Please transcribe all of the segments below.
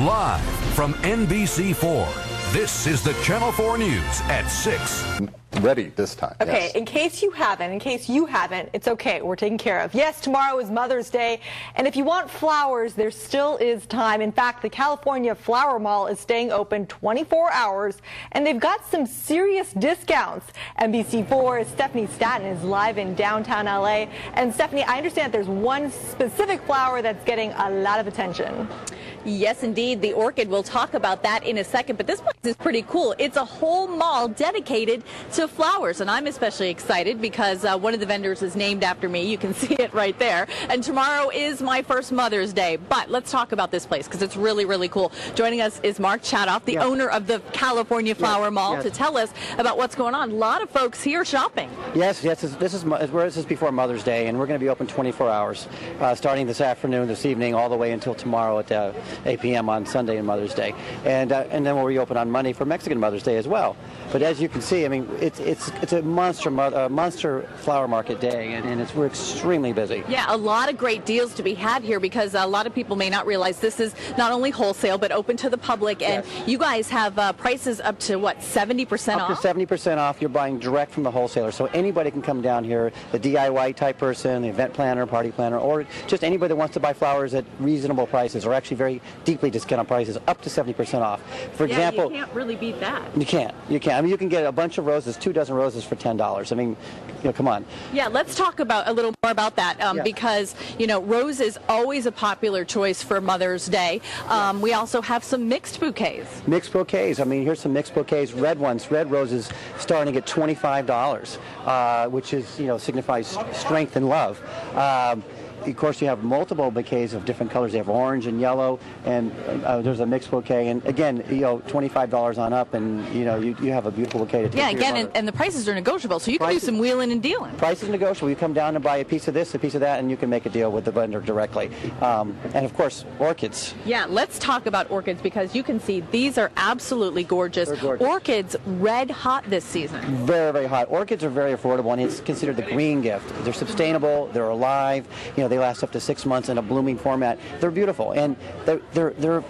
Live from NBC4, this is the Channel 4 News at 6. Ready this time. Okay, yes. in case you haven't, it's okay. We're taken care of. Yes, tomorrow is Mother's Day, and if you want flowers, there still is time. In fact, the California Flower Mall is staying open 24 hours, and they've got some serious discounts. NBC4's Stephanie Staten is live in downtown LA. And Stephanie, I understand there's one specific flower that's getting a lot of attention. Yes, indeed. The orchid. We'll talk about that in a second. But this place is pretty cool. It's a whole mall dedicated to flowers. And I'm especially excited because one of the vendors is named after me. You can see it right there. And tomorrow is my first Mother's Day. But let's talk about this place because it's really, really cool. Joining us is Mark Chadoff, the owner of the California Flower Mall, to tell us about what's going on. A lot of folks here shopping. Yes. This is before Mother's Day, and we're going to be open 24 hours, starting this afternoon, this evening, all the way until tomorrow at 8 p.m. on Sunday and Mother's Day, and then we'll reopen on Monday for Mexican Mother's Day as well. But as you can see, I mean, it's a monster flower market day, and we're extremely busy. Yeah, a lot of great deals to be had here because a lot of people may not realize this is not only wholesale but open to the public, and you guys have prices up to what, 70% off? Up to 70% off. You're buying direct from the wholesaler, so anybody can come down here, the DIY type person, the event planner, party planner, or just anybody that wants to buy flowers at reasonable prices, or actually very deeply discounted prices, up to 70% off. For example, you can't really beat that. You can't. I mean, you can get a bunch of roses, 2 dozen roses for $10. I mean, come on. Yeah, let's talk about a little more about that because, rose is always a popular choice for Mother's Day. We also have some mixed bouquets. Mixed bouquets. I mean, here's some mixed bouquets. Red roses starting at $25, which is, signifies strength and love. Of course, you have multiple bouquets of different colors. They have orange and yellow, and there's a mixed bouquet. And again, $25 on up, and you have a beautiful bouquet to take. Yeah, again, and the prices are negotiable, so you can do some wheeling and dealing. Price is negotiable. You come down and buy a piece of this, a piece of that, and you can make a deal with the vendor directly. And of course, orchids. Yeah, let's talk about orchids because you can see these are absolutely gorgeous. They're gorgeous. Orchids red hot this season. Very, very hot. Orchids are very affordable, and it's considered the green gift. They're sustainable. They're alive. They last up to 6 months in a blooming format. They're beautiful, and they're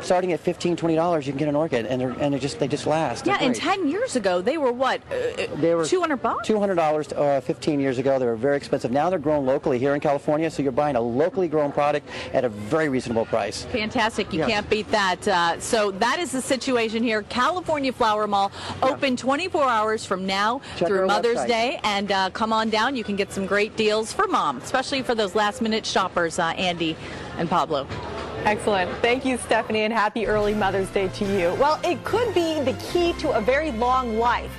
starting at $15, $20. You can get an orchid, and they just last. Yeah, and 10 years ago they were what? They were $200. $200 15 years ago. They were very expensive. Now they're grown locally here in California, so you're buying a locally grown product at a very reasonable price. Fantastic. You can't beat that. So that is the situation here. California Flower Mall, open 24 hours from now through Mother's Day, and come on down. You can get some great deals for mom, especially for those last-minute shoppers, Andy and Pablo. Excellent. Thank you, Stephanie, and happy early Mother's Day to you. Well, it could be the key to a very long life.